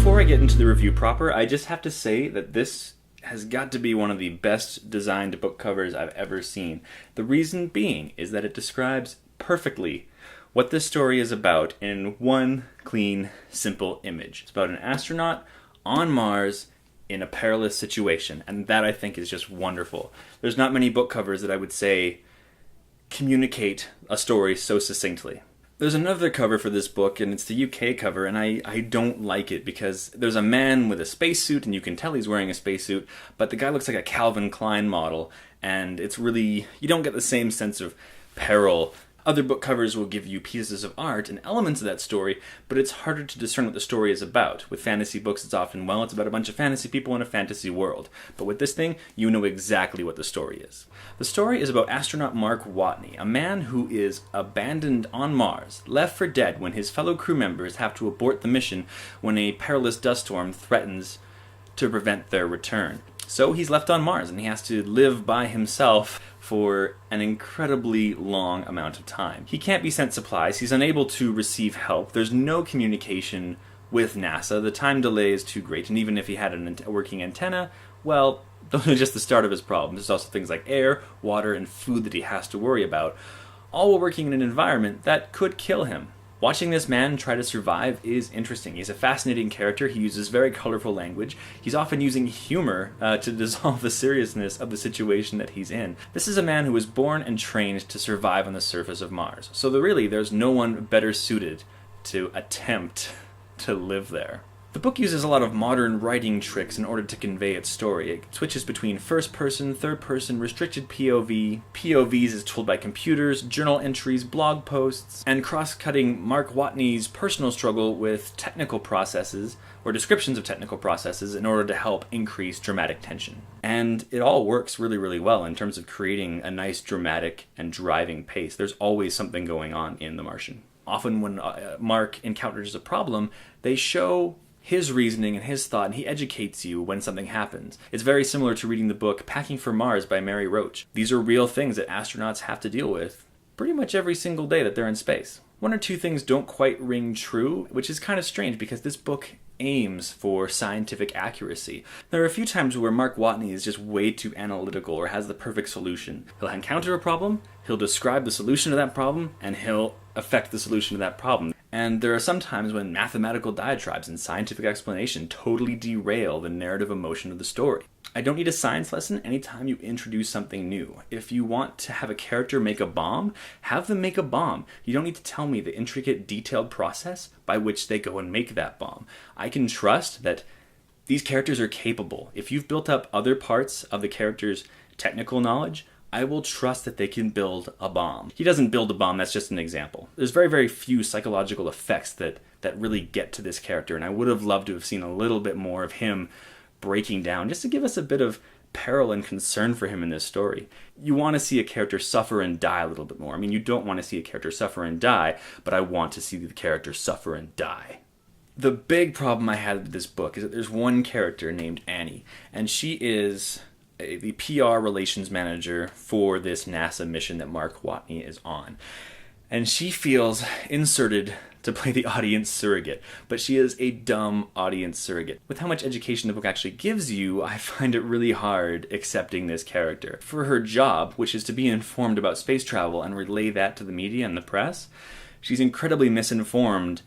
Before I get into the review proper, I just have to say that this has got to be one of the best designed book covers I've ever seen. The reason being is that it describes perfectly what this story is about in one clean, simple image. It's about an astronaut on Mars in a perilous situation, and that I think is just wonderful. There's not many book covers that I would say communicate a story so succinctly. There's another cover for this book, and it's the UK cover, and I don't like it because there's a man with a spacesuit, and you can tell he's wearing a spacesuit, but the guy looks like a Calvin Klein model, and it's really, you don't get the same sense of peril. Other book covers will give you pieces of art and elements of that story, but it's harder to discern what the story is about. With fantasy books, it's often, well, it's about a bunch of fantasy people in a fantasy world. But with this thing, you know exactly what the story is. The story is about astronaut Mark Watney, a man who is abandoned on Mars, left for dead when his fellow crew members have to abort the mission when a perilous dust storm threatens to prevent their return. So he's left on Mars, and he has to live by himself for an incredibly long amount of time. He can't be sent supplies, he's unable to receive help, there's no communication with NASA, the time delay is too great, and even if he had a working antenna, well, those are just the start of his problems. There's also things like air, water, and food that he has to worry about, all while working in an environment that could kill him. Watching this man try to survive is interesting. He's a fascinating character. He uses very colorful language. He's often using humor to dissolve the seriousness of the situation that he's in. This is a man who was born and trained to survive on the surface of Mars. So really, there's no one better suited to attempt to live there. The book uses a lot of modern writing tricks in order to convey its story. It switches between first person, third person, restricted POV, POVs as told by computers, journal entries, blog posts, and cross-cutting Mark Watney's personal struggle with technical processes, or descriptions of technical processes, in order to help increase dramatic tension. And it all works really, really well in terms of creating a nice dramatic and driving pace. There's always something going on in The Martian. Often when Mark encounters a problem, they show his reasoning and his thought, and he educates you when something happens. It's very similar to reading the book Packing for Mars by Mary Roach. These are real things that astronauts have to deal with pretty much every single day that they're in space. One or two things don't quite ring true, which is kind of strange because this book aims for scientific accuracy. There are a few times where Mark Watney is just way too analytical or has the perfect solution. He'll encounter a problem, he'll describe the solution to that problem, and he'll affect the solution to that problem. And there are some times when mathematical diatribes and scientific explanation totally derail the narrative emotion of the story. I don't need a science lesson anytime you introduce something new. If you want to have a character make a bomb, have them make a bomb. You don't need to tell me the intricate, detailed process by which they go and make that bomb. I can trust that these characters are capable. If you've built up other parts of the character's technical knowledge, I will trust that they can build a bomb. He doesn't build a bomb, that's just an example. There's very, very few psychological effects that really get to this character, and I would have loved to have seen a little bit more of him breaking down, just to give us a bit of peril and concern for him in this story. You want to see a character suffer and die a little bit more. I mean, you don't want to see a character suffer and die, but I want to see the character suffer and die. The big problem I had with this book is that there's one character named Annie, and she is the PR relations manager for this NASA mission that Mark Watney is on. And she feels inserted to play the audience surrogate, but she is a dumb audience surrogate. With how much education the book actually gives you, I find it really hard accepting this character. For her job, which is to be informed about space travel and relay that to the media and the press, she's incredibly misinformed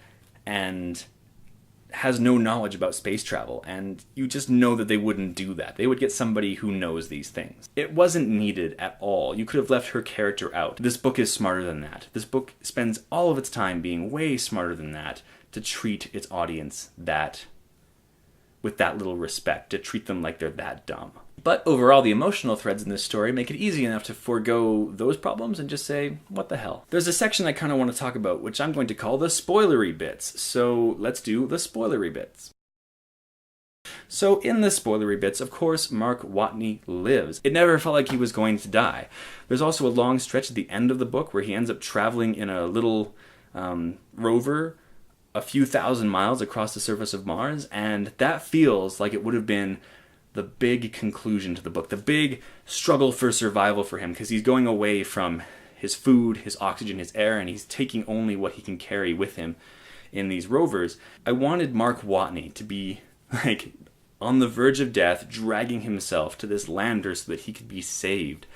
and has no knowledge about space travel, and you just know that they wouldn't do that. They would get somebody who knows these things. It wasn't needed at all. You could have left her character out. This book is smarter than that. This book spends all of its time being way smarter than that to treat its audience with that little respect, to treat them like they're that dumb. But overall, the emotional threads in this story make it easy enough to forego those problems and just say, what the hell? There's a section I kind of want to talk about, which I'm going to call the spoilery bits. So let's do the spoilery bits. So in the spoilery bits, of course, Mark Watney lives. It never felt like he was going to die. There's also a long stretch at the end of the book where he ends up traveling in a little rover a few thousand miles across the surface of Mars, and that feels like it would have been the big conclusion to the book, the big struggle for survival for him, because he's going away from his food, his oxygen, his air, and he's taking only what he can carry with him in these rovers. I wanted Mark Watney to be like on the verge of death, dragging himself to this lander so that he could be saved.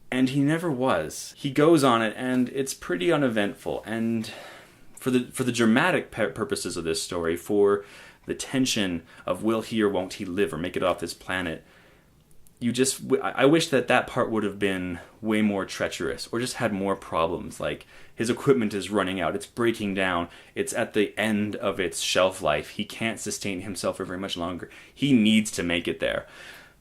And he never was. He goes on it, and it's pretty uneventful. And for the dramatic purposes of this story, for the tension of will he or won't he live or make it off this planet, I wish that part would have been way more treacherous, or just had more problems. Like, his equipment is running out, it's breaking down, it's at the end of its shelf life, he can't sustain himself for very much longer, he needs to make it there.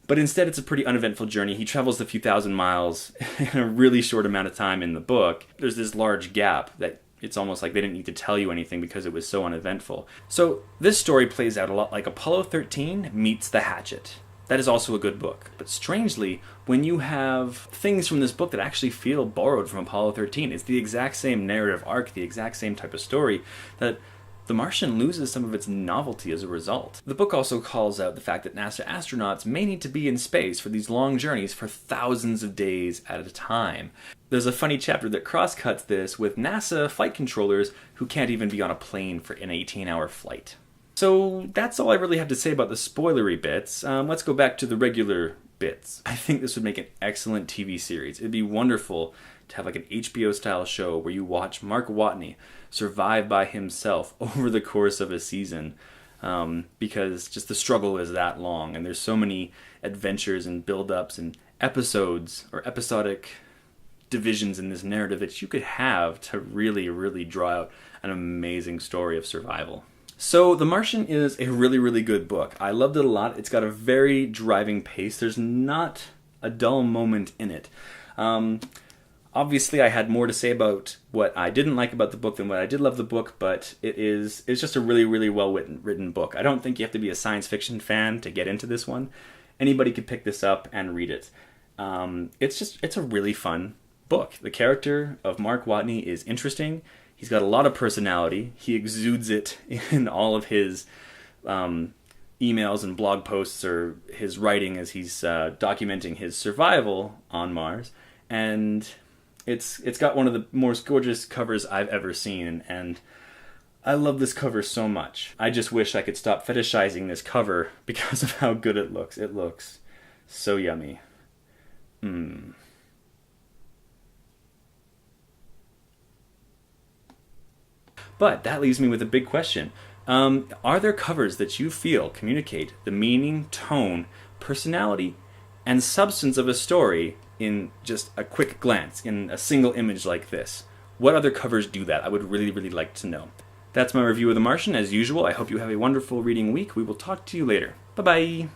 But instead it's a pretty uneventful journey. He travels a few thousand miles in a really short amount of time in the book. There's this large gap that it's almost like they didn't need to tell you anything because it was so uneventful. So this story plays out a lot like Apollo 13 meets The Hatchet. That is also a good book. But strangely, when you have things from this book that actually feel borrowed from Apollo 13, it's the exact same narrative arc, the exact same type of story, that The Martian loses some of its novelty as a result. The book also calls out the fact that NASA astronauts may need to be in space for these long journeys for thousands of days at a time. There's a funny chapter that cross-cuts this with NASA flight controllers who can't even be on a plane for an 18-hour flight. So that's all I really have to say about the spoilery bits. Let's go back to the regular bits. I think this would make an excellent TV series. It'd be wonderful to have like an HBO-style show where you watch Mark Watney survive by himself over the course of a season, because just the struggle is that long, and there's so many adventures and build-ups and episodes or episodic divisions in this narrative that you could have to really, really draw out an amazing story of survival. So The Martian is a really, really good book. I loved it a lot. It's got a very driving pace. There's not a dull moment in it. Obviously, I had more to say about what I didn't like about the book than what I did love the book, but it's just a really, really well-written book. I don't think you have to be a science fiction fan to get into this one. Anybody could pick this up and read it. It's a really fun book. The character of Mark Watney is interesting. He's got a lot of personality. He exudes it in all of his emails and blog posts or his writing as he's documenting his survival on Mars. And it's got one of the most gorgeous covers I've ever seen, and I love this cover so much. I just wish I could stop fetishizing this cover because of how good it looks. It looks so yummy. But that leaves me with a big question. Are there covers that you feel communicate the meaning, tone, personality, and substance of a story in just a quick glance, in a single image like this? What other covers do that? I would really, really like to know. That's my review of The Martian. As usual, I hope you have a wonderful reading week. We will talk to you later. Bye-bye!